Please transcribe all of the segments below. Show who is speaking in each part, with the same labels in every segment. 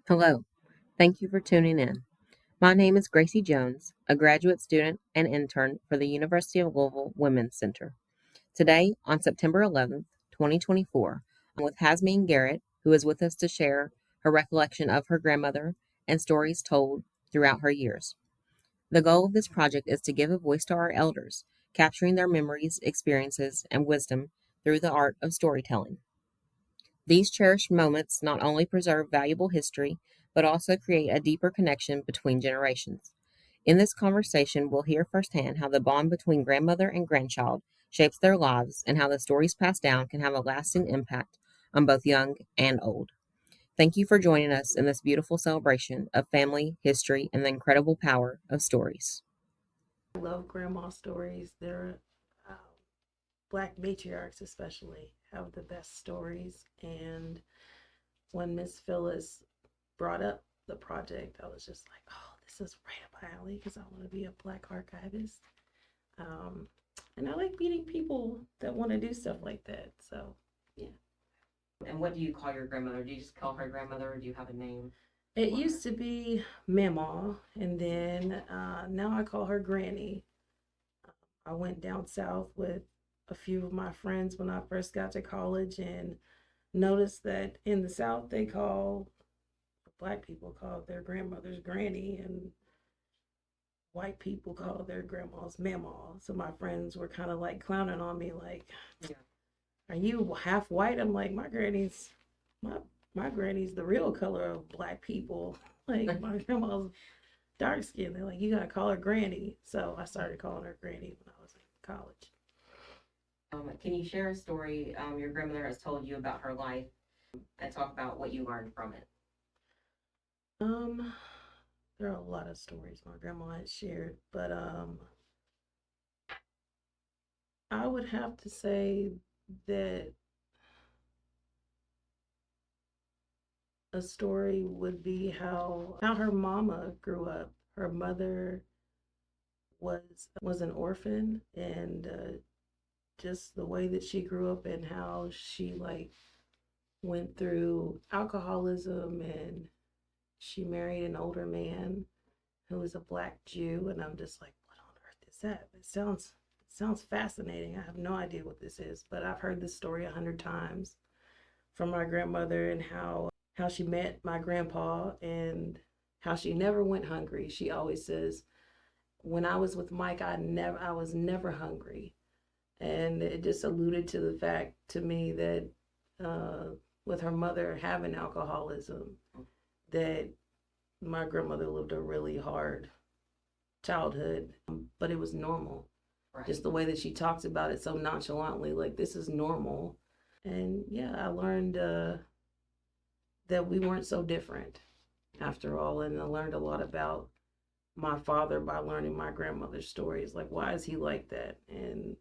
Speaker 1: Hello, thank you for tuning in. My name is Gracie Jones, a graduate student and intern for the University of Louisville Women's Center. Today, on September 11th, 2024, I'm with Jasmin Garrett, who is with us to share her recollection of her grandmother and stories told throughout her years. The goal of this project is to give a voice to our elders, capturing their memories, experiences, and wisdom through the art of storytelling. These cherished moments not only preserve valuable history, but also create a deeper connection between generations. In this conversation, we'll hear firsthand how the bond between grandmother and grandchild shapes their lives and how the stories passed down can have a lasting impact on both young and old. Thank you for joining us in this beautiful celebration of family, history, and the incredible power of stories.
Speaker 2: I love grandma stories. They're Black matriarchs, especially, have the best stories. And when Miss Phyllis brought up the project, I was just like, oh, this is right up my alley because I want to be a Black archivist. Um, and I like meeting people that want to do stuff like that. So, yeah.
Speaker 1: And what do you call your grandmother? Do you just call her grandmother or do you have a name?
Speaker 2: It used to be Mama, and then now I call her Granny. I went down south with a few of my friends when I first got to college and noticed that in the South they call Black people call their grandmothers granny and white people call their grandmas mama. So my friends were kind of like clowning on me like, yeah, are you half white? I'm like, my my granny's the real color of Black people. Like my grandma's dark skinned. They're like, you gotta call her granny. So I started calling her granny when I was in college.
Speaker 1: Can you share a story your grandmother has told you about her life and talk about what you learned from it?
Speaker 2: Um, there are a lot of stories my grandma had shared, but I would have to say that a story would be how her mama grew up. Her mother was an orphan, and just the way that she grew up and how she like went through alcoholism, and she married an older man who was a Black Jew, and I'm just like, what on earth is that? It sounds fascinating. I have no idea what this is, but I've heard this story 100 times from my grandmother, and how she met my grandpa and how she never went hungry. She always says, when I was with Mike, I was never hungry. And it just alluded to the fact to me that uh, with her mother having alcoholism, that my grandmother lived a really hard childhood, but it was normal. Right. Just the way that she talks about it so nonchalantly, like this is normal. And yeah, I learned that we weren't so different after all. And I learned a lot about my father by learning my grandmother's stories. Like, why is he like that? And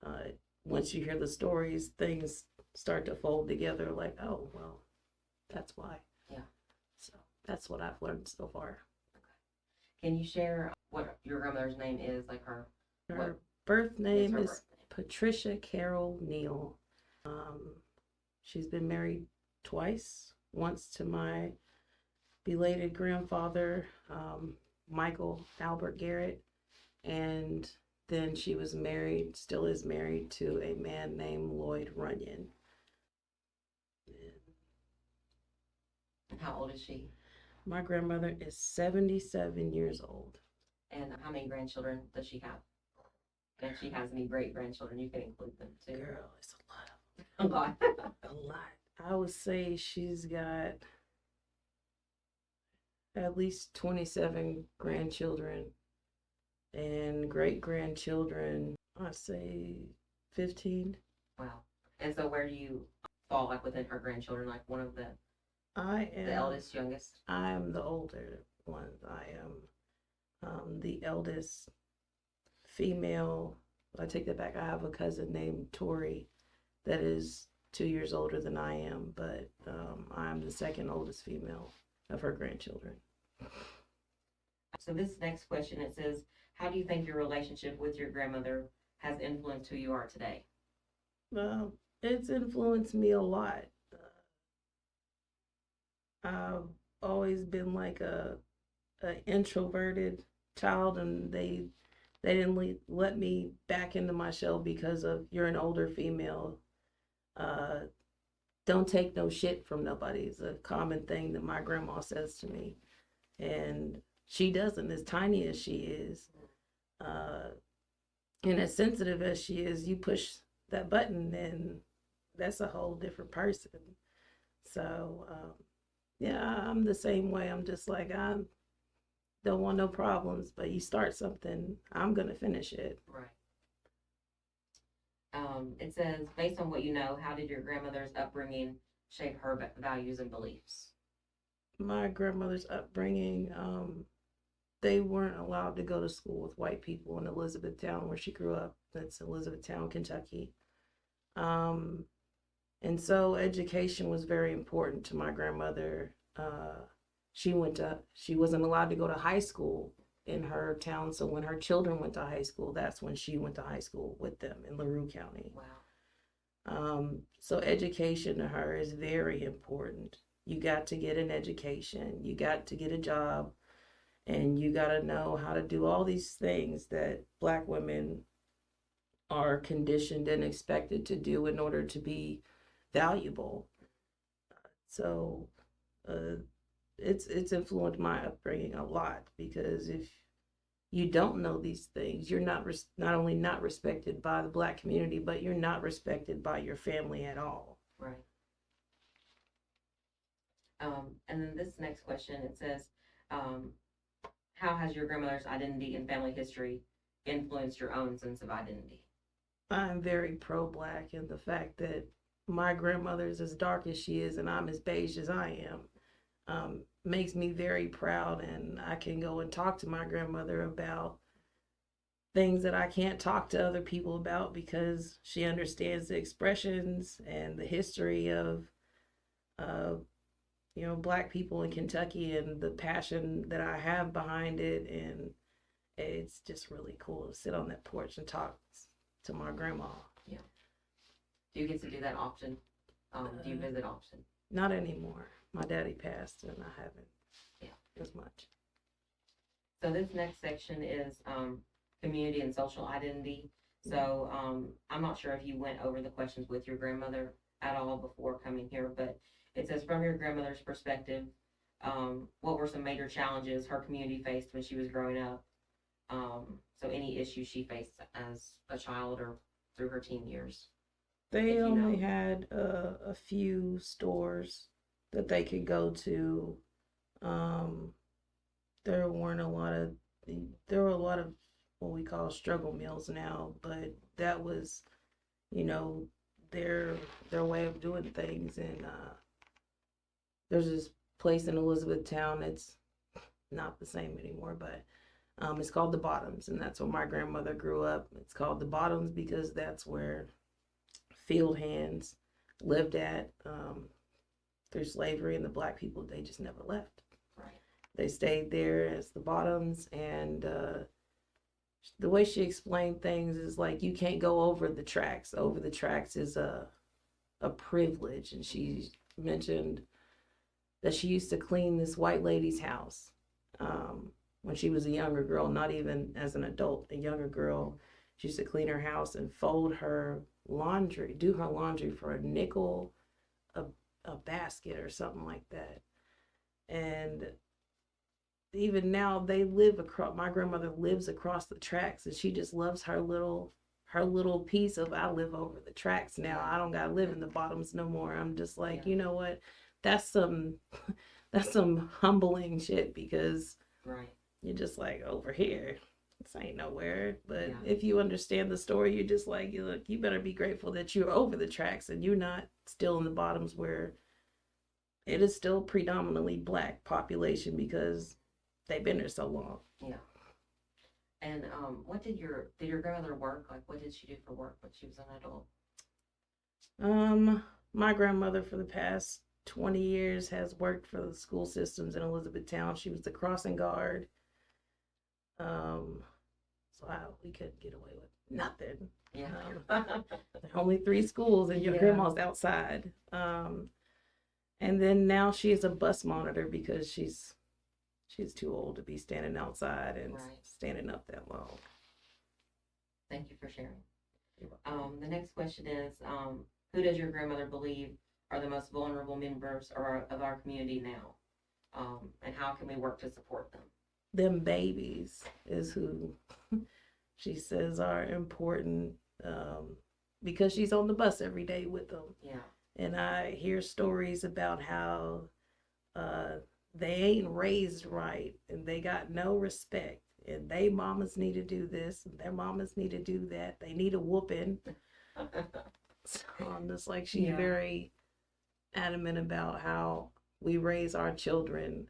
Speaker 2: uh, once you hear the stories, things start to fold together like, oh, well, that's why. Yeah. So that's what I've learned so far.
Speaker 1: Can you share what your grandmother's name is, like
Speaker 2: her birth name is Patricia Carol Neal. Um, she's been married twice. Once to my belated grandfather, Michael Albert Garrett, and then she was married, still is married to a man named Lloyd Runyon.
Speaker 1: How old is she?
Speaker 2: My grandmother is 77 years old.
Speaker 1: And how many grandchildren does she have? And if she has any great grandchildren, you can include them too.
Speaker 2: Girl, it's a lot
Speaker 1: of them. A lot.
Speaker 2: A lot. I would say she's got at least 27 grandchildren and great grandchildren. I say 15.
Speaker 1: Wow. And so where do you fall like within her grandchildren, like one of
Speaker 2: I am
Speaker 1: the eldest, youngest?
Speaker 2: I am the older one. I am the eldest female. I take that back. I have a cousin named Tori that is 2 years older than I am, but I'm the second oldest female of her grandchildren.
Speaker 1: So this next question, it says, how do you think your relationship with your grandmother has influenced who you are today?
Speaker 2: It's influenced me a lot. Uh, always been like a introverted child, and they didn't let me back into my shell because of you're an older female. Uh, don't take no shit from nobody. It's a common thing that my grandma says to me, and she doesn't. As tiny as she is, uh, and as sensitive as she is, you push that button, and that's a whole different person. So yeah, I'm the same way. I'm just like I don't want no problems, but you start something, I'm gonna finish it.
Speaker 1: Right. It says, based on what you know, how did your grandmother's upbringing shape her values and beliefs?
Speaker 2: My grandmother's upbringing, they weren't allowed to go to school with white people in Elizabethtown, where she grew up. That's Elizabethtown, Kentucky. Um, and so education was very important to my grandmother. She wasn't allowed to go to high school in her town. So when her children went to high school, that's when she went to high school with them in LaRue County.
Speaker 1: Wow.
Speaker 2: So education to her is very important. You got to get an education, you got to get a job, and you got to know how to do all these things that Black women are conditioned and expected to do in order to be valuable. So uh, it's influenced my upbringing a lot, because if you don't know these things, you're not only not respected by the Black community, but you're not respected by your family at all.
Speaker 1: Right. And then this next question, it says, um, how has your grandmother's identity and family history influenced your own sense of identity?
Speaker 2: I'm very pro-Black, and the fact that my grandmother's as dark as she is and I'm as beige as I am, makes me very proud. And I can go and talk to my grandmother about things that I can't talk to other people about, because she understands the expressions and the history of, uh, Black people in Kentucky, and the passion that I have behind it. And it's just really cool to sit on that porch and talk to my grandma.
Speaker 1: Yeah. Do you get to do that often? Do you visit often?
Speaker 2: Not anymore. My daddy passed, and I haven't.
Speaker 1: Yeah.
Speaker 2: As much.
Speaker 1: So this next section is community and social identity. So I'm not sure if you went over the questions with your grandmother at all before coming here, but it says, from your grandmother's perspective, what were some major challenges her community faced when she was growing up? So any issues she faced as a child or through her teen years?
Speaker 2: They only had a few stores that they could go to. Um, there weren't a lot of there were a lot of what we call struggle meals now, but that was, you know, their way of doing things. And there's this place in Elizabethtown. It's not the same anymore, but it's called the Bottoms, and that's where my grandmother grew up. It's called the Bottoms because that's where field hands lived at, through slavery, and the Black people, they just never left.
Speaker 1: Right.
Speaker 2: They stayed there as the Bottoms. And the way she explained things is like, you can't go over the tracks. Over the tracks is a privilege. And she mentioned that she used to clean this white lady's house, when she was a younger girl, not even as an adult, a younger girl. She used to clean her house and fold her laundry, do her laundry for a nickel a basket or something like that. And even now they live across, my grandmother lives across the tracks, and she just loves her little piece of, I live over the tracks now. I don't gotta live in the Bottoms no more. I'm just like, you know what? That's some that's some humbling shit, because
Speaker 1: right.
Speaker 2: You're just like, over here, this ain't nowhere. But if you understand the story, you're just like, look, you better be grateful that you're over the tracks and you're not still in the Bottoms, where it is still predominantly Black population, because they've been there so long.
Speaker 1: Yeah. And what did your grandmother work? Like, what did she do for work when she was an adult?
Speaker 2: My grandmother for the past 20 years has worked for the school systems in Elizabethtown. She was the crossing guard. So we couldn't get away with nothing.
Speaker 1: Yeah.
Speaker 2: There are only 3 schools, and your grandma's outside. And then now she is a bus monitor because she's too old to be standing outside and
Speaker 1: Right.
Speaker 2: standing up that long.
Speaker 1: Thank you for sharing. The next question is, who does your grandmother believe are the most vulnerable members of our community now? And how can we work to support them?
Speaker 2: Them babies is who she says are important, because she's on the bus every day with them.
Speaker 1: Yeah.
Speaker 2: And I hear stories about how uh, they ain't raised right and they got no respect. And they mamas need to do this and their mamas need to do that. They need a whooping. So I'm just like, she's very adamant about how we raise our children,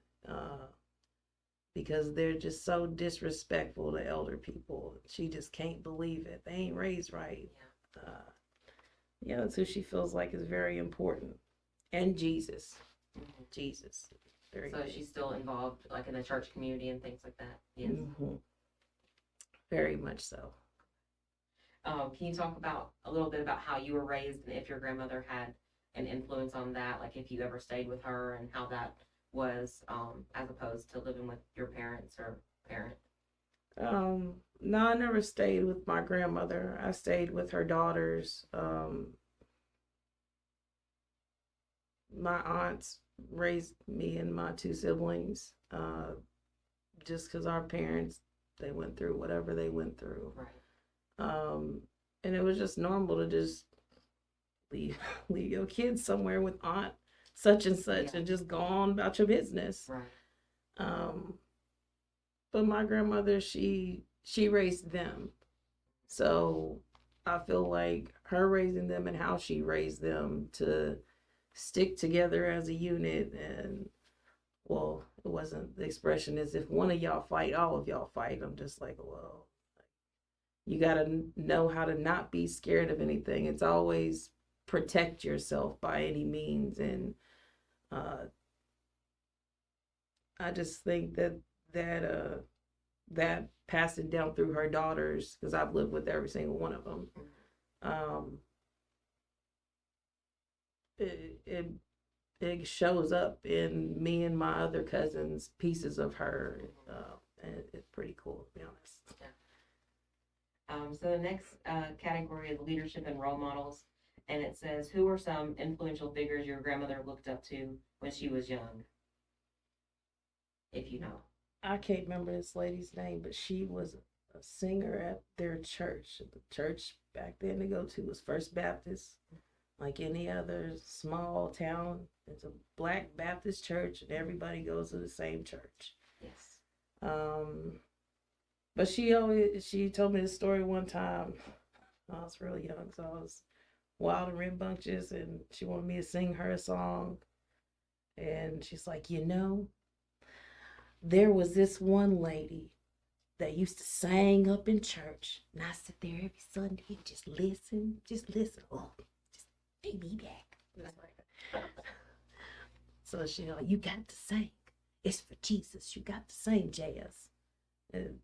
Speaker 2: because they're just so disrespectful to elder people. She just can't believe it. They ain't raised right. Yeah, that's who she feels like is very important. And Jesus.
Speaker 1: Mm-hmm.
Speaker 2: Jesus.
Speaker 1: Very so good. She's still involved like in the church community and things like that. Yes.
Speaker 2: Mm-hmm. Very much so.
Speaker 1: Can you talk about a little bit about how you were raised and if your grandmother had an influence on that, like if you ever stayed with her and how that was, as opposed to living with your parents or parent?
Speaker 2: No, I never stayed with my grandmother. I stayed with her daughters. My aunts raised me and my two siblings, just because our parents, they went through whatever they went through.
Speaker 1: Right.
Speaker 2: And it was just normal to just leave your kids somewhere with aunt such and such and just go on about your business.
Speaker 1: Right.
Speaker 2: But my grandmother, she raised them. So I feel like her raising them and how she raised them to stick together as a unit. And well, it wasn't, the expression is, if one of y'all fight, all of y'all fight. I'm just like, well, you got to know how to not be scared of anything. It's always protect yourself by any means. And I just think that passing down through her daughters, because I've lived with every single one of them, it shows up in me and my other cousins, pieces of her, and it's pretty cool, to be honest.
Speaker 1: Yeah. So the next category is leadership and role models, and it says, who were some influential figures your grandmother looked up to when she was young? If you know.
Speaker 2: I can't remember this lady's name, but she was a singer at their church. The church back then to go to was First Baptist. Like any other small town, it's a Black Baptist church, and everybody goes to the same church.
Speaker 1: Yes.
Speaker 2: But she told me this story one time. I was really young, so I was wild and rambunctious, and she wanted me to sing her a song. And she's like, there was this one lady that used to sing up in church, and I sit there every Sunday and just listen. Oh, just take me back. So she you got to sing. It's for Jesus. You got to sing, Jazz. And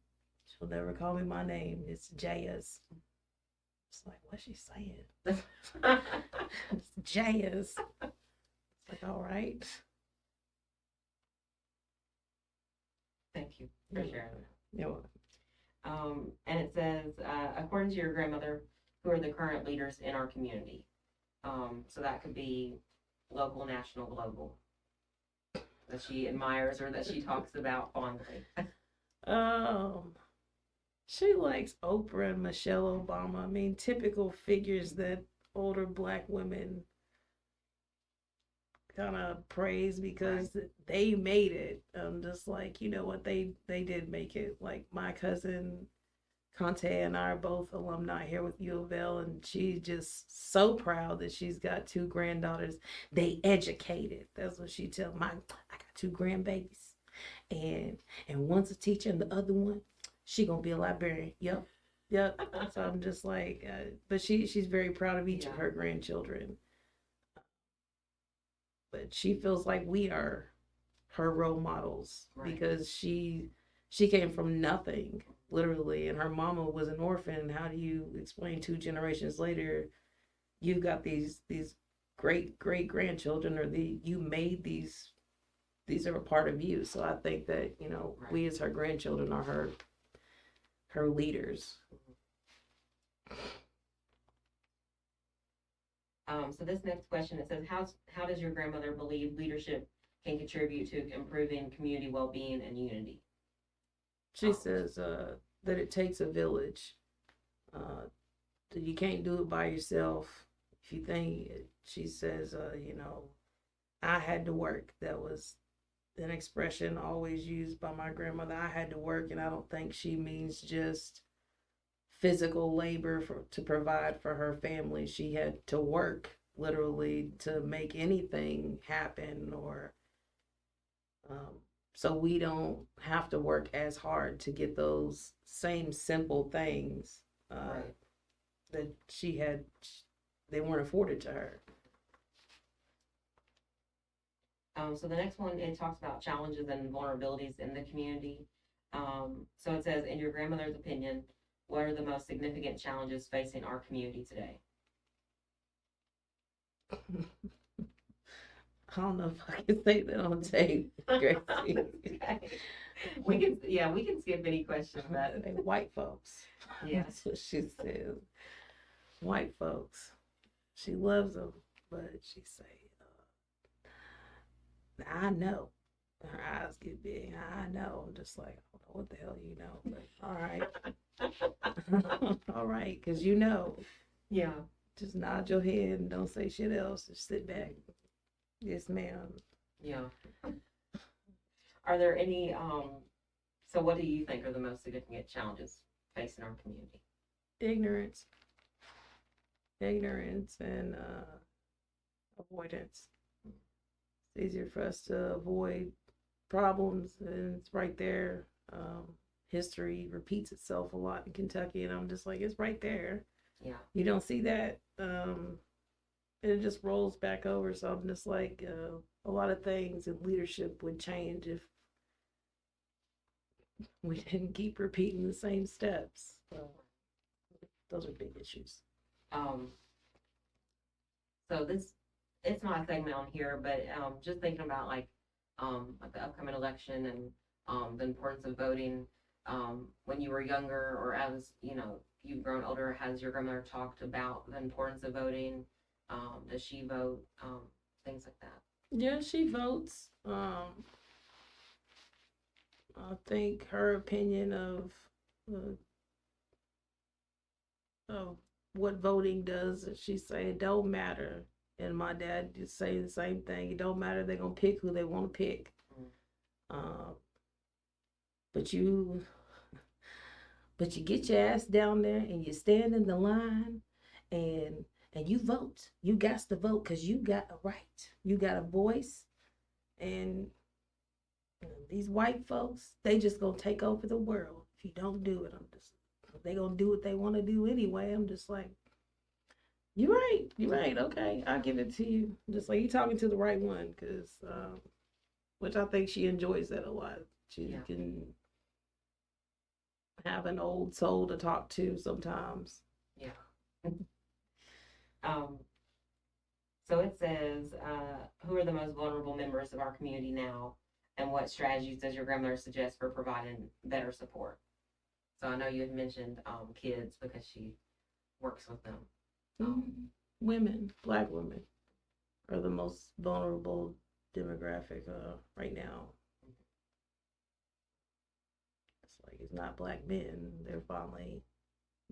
Speaker 2: she'll never call me my name. It's Jazz. It's like, what's she saying? It's Jazz. It's like, all right.
Speaker 1: Thank you for sharing.
Speaker 2: You're welcome.
Speaker 1: And it says, according to your grandmother, who are the current leaders in our community? So that could be local, national, global, that she admires or that she talks about fondly.
Speaker 2: She likes Oprah and Michelle Obama. I mean, typical figures that older Black women kind of praise because they made it. Just like, you know what, they did make it. Like my cousin Conte and I are both alumni here with U of L, and she's just so proud that she's got two granddaughters. They educated. That's what she tell me. I got two grandbabies, and one's a teacher, and the other one, she gonna be a librarian. Yep. So I'm just like, but she's very proud of each of her grandchildren. But she feels like we are her role models because she came from nothing, literally, and her mama was an orphan. How do you explain 2 generations later you've got these great great grandchildren, or you made these are a part of you. So I think that,
Speaker 1: Right.
Speaker 2: we as her grandchildren are her leaders.
Speaker 1: So this next question, it says, how does your grandmother believe leadership can contribute to improving community well-being and unity?
Speaker 2: She says that it takes a village. Uh, that you can't do it by yourself. If you think, she says, I had to work. That was an expression always used by my grandmother. I had to work, and I don't think she means just physical labor to provide for her family. She had to work literally to make anything happen, or um, so we don't have to work as hard to get those same simple things
Speaker 1: Right.
Speaker 2: that she had. They weren't afforded to her.
Speaker 1: So the next one, it talks about challenges and vulnerabilities in the community. So it says, in your grandmother's opinion, what are the most significant challenges facing our community today?
Speaker 2: I don't know if I can say that on tape, Gracie.
Speaker 1: Okay. We can skip any questions that.
Speaker 2: White folks.
Speaker 1: Yeah.
Speaker 2: That's what she says. White folks. She loves them, but she say, I know. Her eyes get big. I know. I'm just like, I don't know what the hell you know, but all right. All right, because you know.
Speaker 1: Yeah.
Speaker 2: Just nod your head and don't say shit else. Just sit back. Yes, ma'am.
Speaker 1: Yeah. Are there any, so what do you think are the most significant challenges facing our community?
Speaker 2: Ignorance. Ignorance and avoidance. It's easier for us to avoid problems, and it's right there. History repeats itself a lot in Kentucky, and I'm just like, it's right there.
Speaker 1: Yeah.
Speaker 2: You don't see that. It just rolls back over. So I'm just like, a lot of things in leadership would change if we didn't keep repeating the same steps. So those are big issues.
Speaker 1: Um, so this, it's not a segment on here, but just thinking about like the upcoming election and the importance of voting. When you were younger, or as you've grown older, has your grandmother talked about the importance of voting? Does she vote? Things like that.
Speaker 2: Yeah, she votes. I think her opinion uh, of what voting does, she say it don't matter. And my dad just say the same thing. It don't matter. They're gonna pick who they want to pick.
Speaker 1: Mm.
Speaker 2: But you But you get your ass down there and you stand in the line, and you vote. You got to vote because you got a right. You got a voice. And these white folks, they just gonna take over the world if you don't do it. I'm just they gonna do what they want to do anyway. I'm just like, you're right. You're right. Okay, I'll give it to you. Just like you talking to the right one, because which I think she enjoys that a lot. She can have an old soul to talk to sometimes.
Speaker 1: Yeah. um, so it says, who are the most vulnerable members of our community now, and what strategies does your grandmother suggest for providing better support? So I know you had mentioned kids because she works with them.
Speaker 2: Women, Black women, are the most vulnerable demographic right now. It's like it's not Black men; they're finally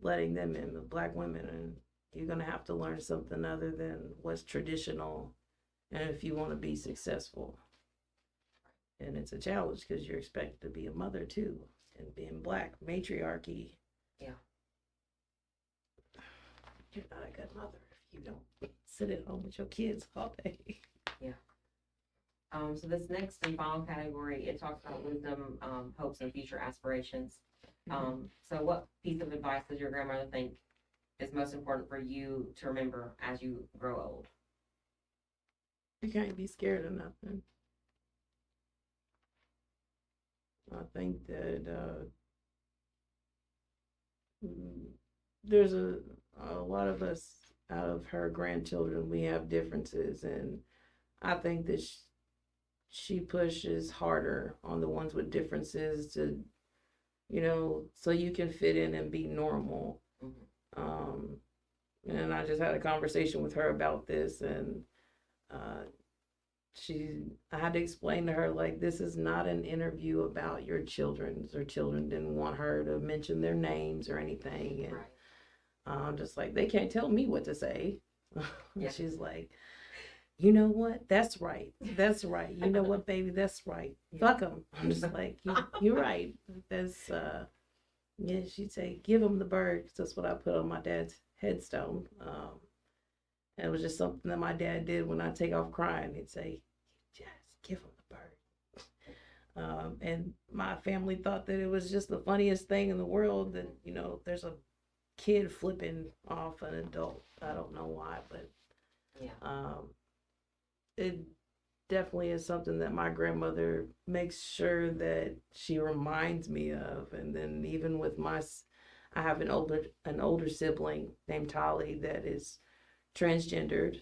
Speaker 2: letting them in. The Black women, and you're gonna have to learn something other than what's traditional, and if you want to be successful. And it's a challenge because you're expected to be a mother too, and being Black, matriarchy.
Speaker 1: Yeah.
Speaker 2: You're not a good mother if you don't sit at home with your kids all day.
Speaker 1: Yeah. So this next and final category, it talks about wisdom, hopes, and future aspirations. So what piece of advice does your grandmother think is most important for you to remember as you grow old?
Speaker 2: You can't be scared of nothing. I think that there's a lot of us out of her grandchildren, we have differences. And I think that she pushes harder on the ones with differences to, so you can fit in and be normal. Um, and I just had a conversation with her about this, and uh, I had to explain to her, like, this is not an interview about your children. Her children didn't want her to mention their names or anything. And I'm just like, they can't tell me what to say. Yeah. She's like, you know what? That's right. That's right. You know what, baby? That's right. Fuck them. I'm just like, you're right. That's, yeah, she'd say, give him the bird. That's what I put on my dad's headstone. And it was just something that my dad did when I take off crying. He'd say, just give him the bird. And my family thought that it was just the funniest thing in the world that, there's a kid flipping off an adult. I don't know why, but yeah. It definitely is something that my grandmother makes sure that she reminds me of. And then even with I have an older sibling named Tolly that is transgendered,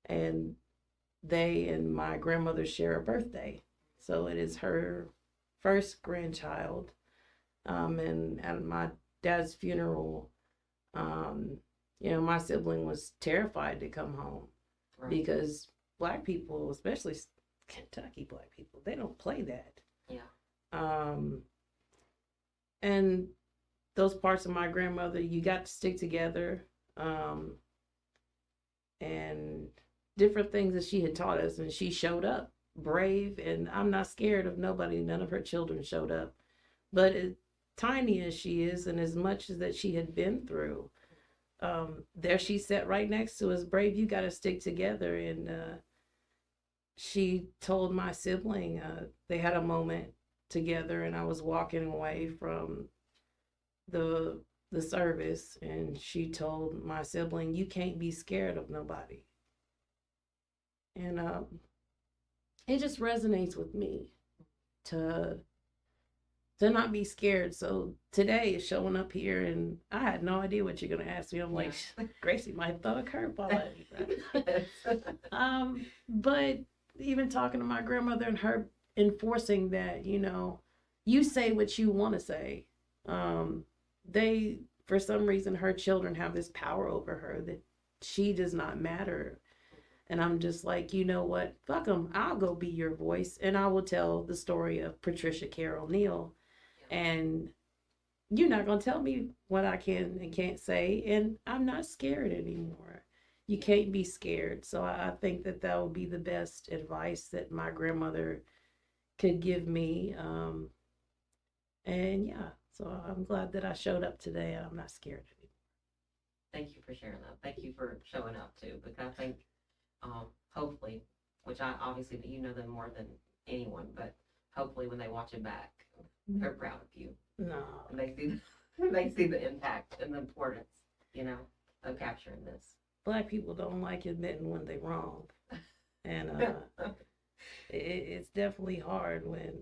Speaker 2: and they and my grandmother share a birthday, so it is her first grandchild. And at my dad's funeral, my sibling was terrified to come home. Right. Because Black people, especially Kentucky Black people, they don't play that. Yeah. And those parts of my grandmother, you got to stick together. And different things that she had taught us, and she showed up brave, and I'm not scared of nobody. None of her children showed up. But tiny as she is, and as much as that she had been through, there she sat right next to us, brave, you got to stick together. And she told my sibling, they had a moment together, and I was walking away from the service, and she told my sibling, you can't be scared of nobody. And it just resonates with me to not be scared. So today is showing up here, and I had no idea what you're gonna ask me. I'm like, Gracie might throw a curveball at me, right? But even talking to my grandmother and her enforcing that, you say what you want to say. They, for some reason, her children have this power over her that she does not matter. And I'm just like, you know what? Fuck them. I'll go be your voice, and I will tell the story of Patricia Carol Neal. And you're not going to tell me what I can and can't say. And I'm not scared anymore. You can't be scared. So I think that would be the best advice that my grandmother could give me. And yeah, so I'm glad that I showed up today. I'm not scared anymore.
Speaker 1: Thank you for sharing that. Thank you for showing up too, because I think hopefully, which I obviously you know them more than anyone, but hopefully when they watch it back, they're proud of you.
Speaker 2: No,
Speaker 1: and they see the impact and the importance, of capturing this.
Speaker 2: Black people don't like admitting when they're wrong, and it's definitely hard when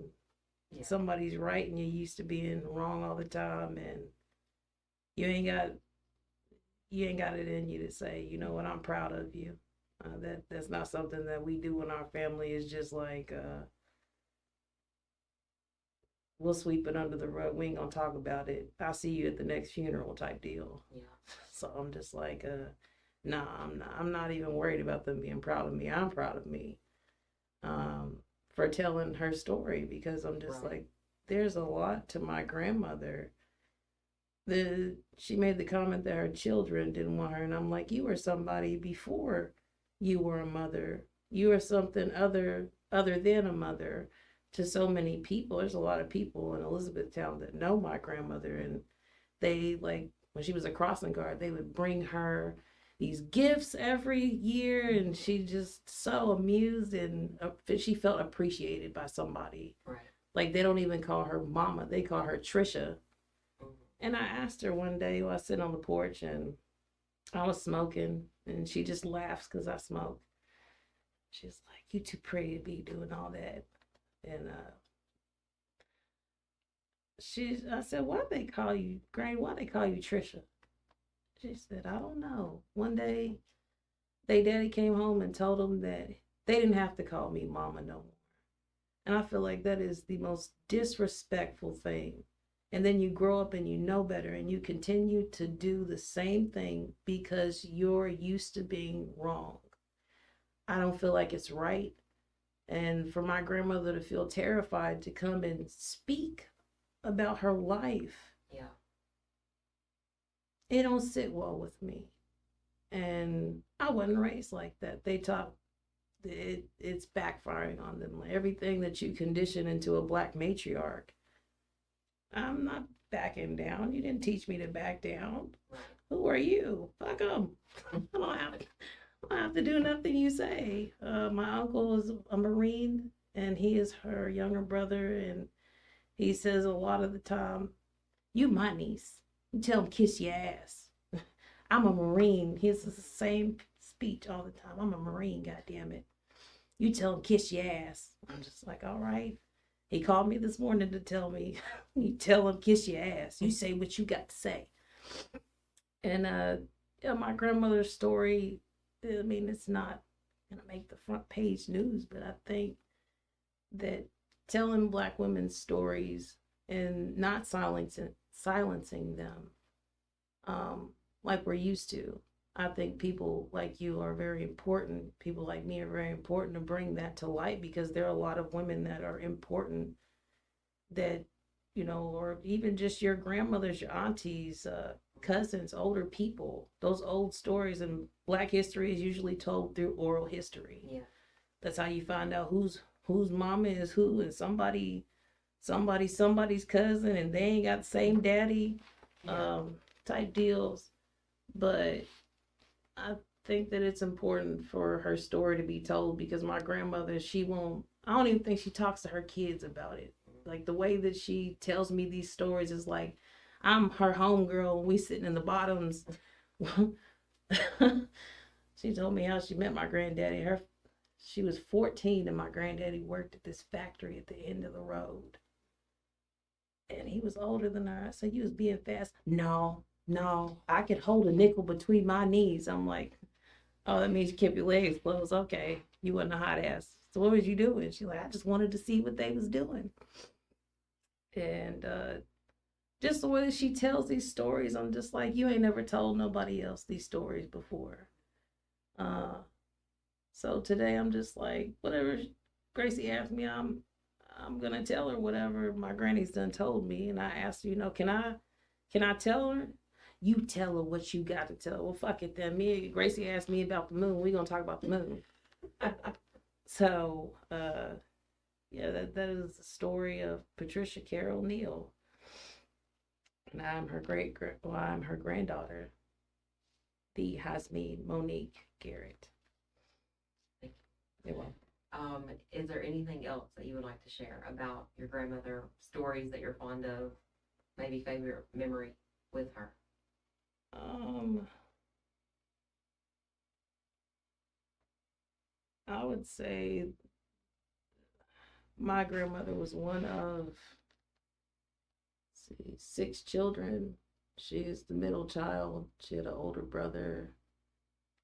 Speaker 2: somebody's right and you're used to being wrong all the time, and you ain't got it in you to say, you know what, I'm proud of you. That's not something that we do in our family. Is just like we'll sweep it under the rug. We ain't gonna talk about it. I'll see you at the next funeral type deal. Yeah. So I'm just like, nah, I'm not even worried about them being proud of me. I'm proud of me for telling her story, because I'm just like, there's a lot to my grandmother. She made the comment that her children didn't want her, and I'm like, you were somebody before you were a mother. You are something other than a mother to so many people. There's a lot of people in Elizabethtown that know my grandmother, and they, like, when she was a crossing guard, they would bring her these gifts every year, and she just so amused, and she felt appreciated by somebody. Right. Like, they don't even call her mama, they call her Trisha. And I asked her one day while I was sitting on the porch, and I was smoking, and she just laughs because I smoke. She's like, you too pretty to be doing all that. And I said, why they call you Trisha? She said, I don't know. One day, they daddy came home and told them that they didn't have to call me mama no more. And I feel like that is the most disrespectful thing. And then you grow up and you know better and you continue to do the same thing because you're used to being wrong. I don't feel like it's right. And for my grandmother to feel terrified to come and speak about her life,
Speaker 1: Yeah.
Speaker 2: it don't sit well with me. And I wasn't raised like that. They taught it's backfiring on them. Like everything that you condition into a black matriarch, I'm not backing down. You didn't teach me to back down. Who are you? Fuck them. I don't have to do nothing you say. My uncle is a Marine, and he is her younger brother, and he says a lot of the time, "You my niece. You tell him kiss your ass." I'm a Marine. He's the same speech all the time. I'm a Marine. Goddamn it. You tell him kiss your ass. I'm just like, all right. He called me this morning to tell me, you tell him kiss your ass. You say what you got to say. And yeah, my grandmother's story, I mean, it's not gonna make the front page news, but I think that telling black women's stories and not silencing them, like we're used to. I think people like you are very important. People like me are very important to bring that to light because there are a lot of women that are important that, or even just your grandmothers, your aunties, cousins, older people. Those old stories in Black history is usually told through oral history.
Speaker 1: Yeah.
Speaker 2: That's how you find out whose mama is who, and somebody's cousin, and they ain't got the same daddy,
Speaker 1: Yeah.
Speaker 2: type deals. But I think that it's important for her story to be told because my grandmother, she won't, I don't even think she talks to her kids about it. Like the way that she tells me these stories is like I'm her homegirl and we sitting in the bottoms. She told me how she met my granddaddy. She was 14 and my granddaddy worked at this factory at the end of the road. And he was older than her. I said, "You was being fast." No, no, I could hold a nickel between my knees. I'm like, "Oh, that means you kept your legs closed. Okay, you wasn't a hot ass. So what was you doing?" She's like, "I just wanted to see what they was doing." And just the way that she tells these stories, I'm just like, you ain't never told nobody else these stories before. Uh, so today I'm just like, whatever Gracie asked me, I'm gonna tell her whatever my granny's done told me. And I asked her, can I tell her? You tell her what you got to tell her. Well, fuck it then. Gracie asked me about the moon. We gonna talk about the moon. So, yeah, that is the story of Patricia Carol Neal. And I'm her granddaughter, the Jasmin Monique Garrett.
Speaker 1: You're welcome. Is there anything else that you would like to share about your grandmother, stories that you're fond of, maybe favorite memory with her?
Speaker 2: I would say my grandmother was one of, see, 6 children. She is the middle child. She had an older brother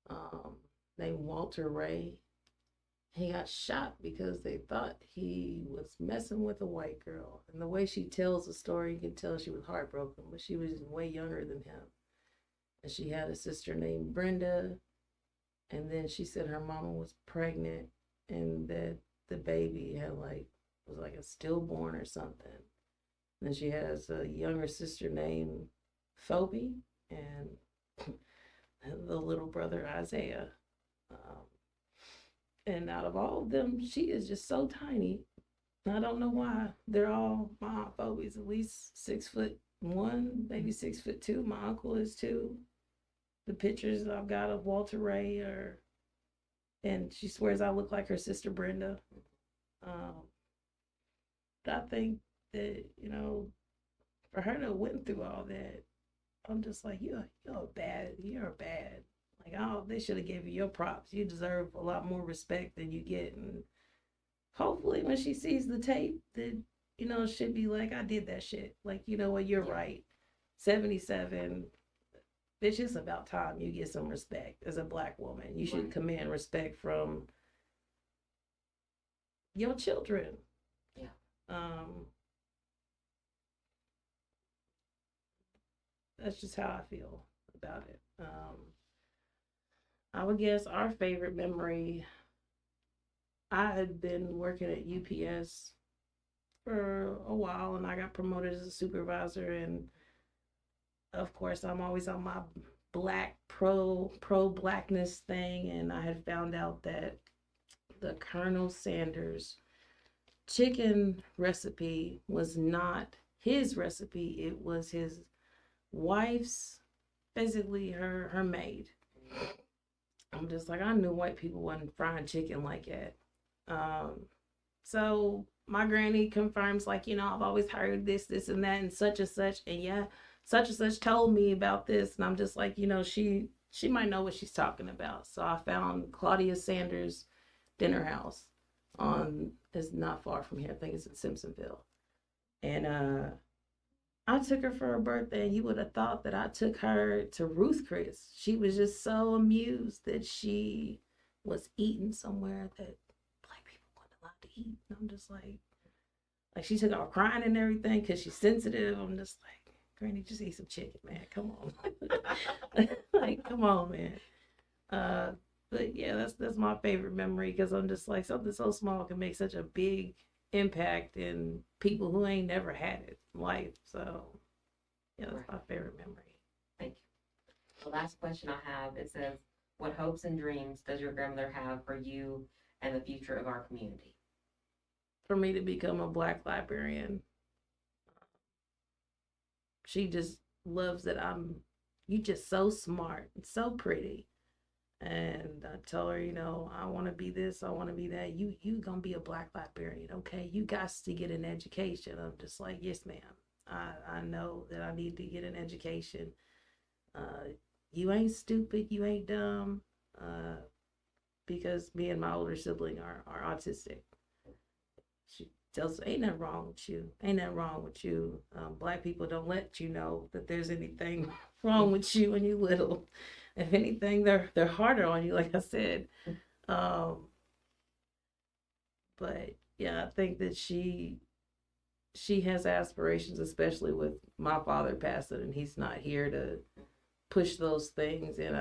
Speaker 2: um, named Walter Ray. He got shot because they thought he was messing with a white girl. And the way she tells the story, you can tell she was heartbroken, but she was way younger than him. And she had a sister named Brenda. And then she said her mama was pregnant and that the baby was like a stillborn or something. And then she has a younger sister named Phoebe and the little brother Isaiah. Um, and out of all of them, she is just so tiny. I don't know why. They're all, my Aunt Phoebe's at least 6'1", maybe 6'2". My uncle is too. The pictures I've got of Walter Ray and she swears I look like her sister Brenda. Um, but I think that, for her to have went through all that, I'm just like, you're bad. Like, oh, they should have gave you your props. You deserve a lot more respect than you get. And hopefully when she sees the tape, that, she'll be like, I did that shit. Like, you know what, you're right. 77, it's just about time you get some respect as a black woman. You should
Speaker 1: Right.
Speaker 2: command respect from your children.
Speaker 1: Yeah.
Speaker 2: Um, that's just how I feel about it. I would guess our favorite memory. I had been working at UPS for a while, and I got promoted as a supervisor. And of course, I'm always on my black pro blackness thing, and I had found out that the Colonel Sanders chicken recipe was not his recipe. It was his wife's, basically her maid. I'm just like, I knew white people wasn't frying chicken like that. Um, so my granny confirms, like, I've always heard this, and that, and such and such, and yeah, such and such told me about this, and I'm just like, she might know what she's talking about. So I found Claudia Sanders' dinner house on is not far from here. I think it's in Simpsonville, and I took her for her birthday. You would have thought that I took her to Ruth Chris. She was just so amused that she was eating somewhere that black people weren't allowed to eat. And I'm just like she took off crying and everything because she's sensitive. I'm just like, Granny, just eat some chicken, man. Come on, like, come on, man. Uh, but yeah, that's my favorite memory because I'm just like something so small can make such a big impact in people who ain't never had it in life. So yeah, that's
Speaker 1: Right.
Speaker 2: my favorite memory.
Speaker 1: Thank you. The last question I have, it says, what hopes and dreams does your grandmother have for you and the future of our community?
Speaker 2: For me to become a black librarian, she just loves that you just so smart and so pretty. And I tell her, I want to be this, I want to be that. You gonna be a black librarian, okay? You got to get an education. I'm just like, yes, ma'am. I know that I need to get an education. Uh, you ain't stupid, you ain't dumb. Uh, because me and my older sibling are autistic. She tells, ain't nothing wrong with you. Ain't nothing wrong with you. Black people don't let you know that there's anything wrong with you when you little. If anything, they're harder on you, like I said. Um, but yeah, I think that she has aspirations, especially with my father passing, and he's not here to push those things. And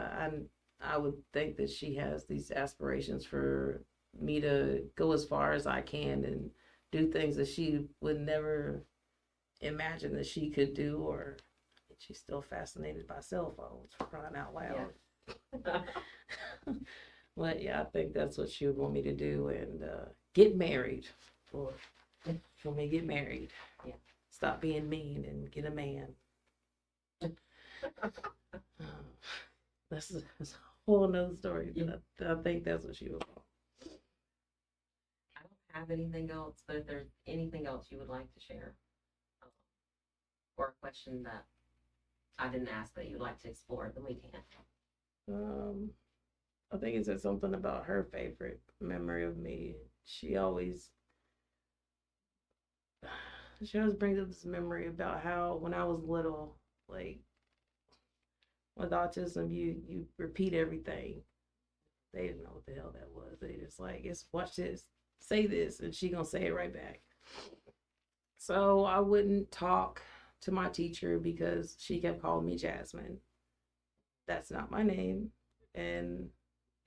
Speaker 2: I would think that she has these aspirations for me to go as far as I can and do things that she would never imagine that she could do, or she's still fascinated by cell phones, for crying out loud.
Speaker 1: Yeah.
Speaker 2: But yeah, I think that's what she would want me to do, and get married. For me, get married.
Speaker 1: Yeah.
Speaker 2: Stop being mean and get a man. That's a whole nother story, but I think that's what she would want.
Speaker 1: I don't have anything else, but if there's anything else you would like to share, um, or a question that I didn't ask that you would like to explore, then we can.
Speaker 2: Um, I think it said something about her favorite memory of me. She always she always brings up this memory about how when I was little, like with autism, you repeat everything. They didn't know what the hell that was. They just like, it's watch this, say this, and she gonna say it right back. So I wouldn't talk to my teacher because she kept calling me Jasmin. That's not my name, and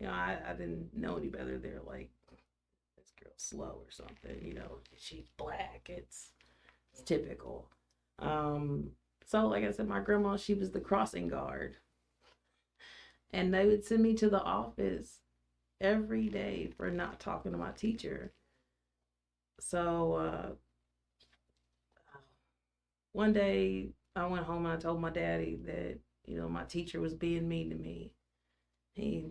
Speaker 2: I didn't know any better. They're like, this girl's slow or something. She's black. It's typical. So like I said, my grandma, she was the crossing guard, and they would send me to the office every day for not talking to my teacher. So one day I went home and I told my daddy that my teacher was being mean to me. He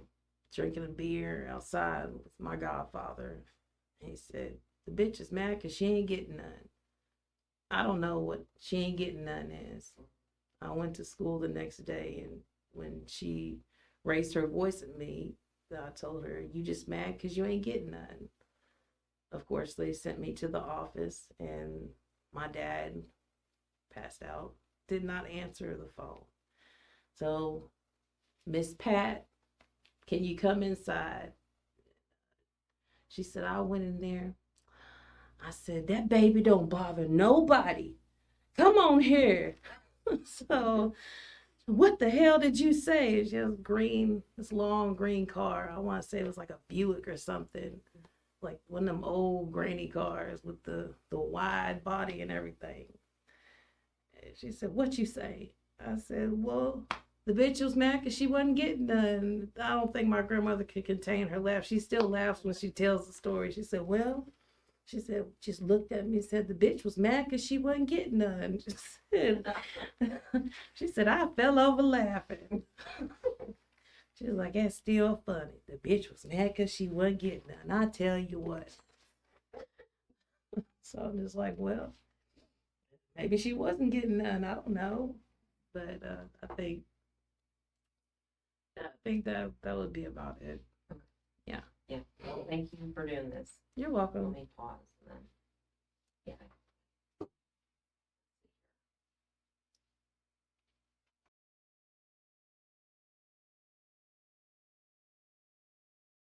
Speaker 2: drinking a beer outside with my godfather. He said the bitch is mad because she ain't getting none. I don't know what she ain't getting none is. I went to school the next day, and when she raised her voice at me, I told her, you just mad because you ain't getting none. Of course, they sent me to the office, and my dad passed out, did not answer the phone. So, Miss Pat, can you come inside? She said, I went in there. I said, that baby don't bother nobody. Come on here. So, what the hell did you say? It's just green, this long green car. I want to say it was like a Buick or something, like one of them old granny cars with the wide body and everything. And she said, "What you say?" I said, "Well, the bitch was mad because she wasn't getting none." I don't think my grandmother could contain her laugh. She still laughs when she tells the story. She said, "Well," she said, just looked at me and said, "The bitch was mad because she wasn't getting none." She said, "I fell over laughing." She was like, "That's still funny. The bitch was mad because she wasn't getting none. I tell you what." So I'm just like, well, maybe she wasn't getting none. I don't know. But I think that would be about it. Yeah.
Speaker 1: Yeah. Well, thank you for doing this.
Speaker 2: You're
Speaker 1: Let
Speaker 2: welcome.
Speaker 1: me pause.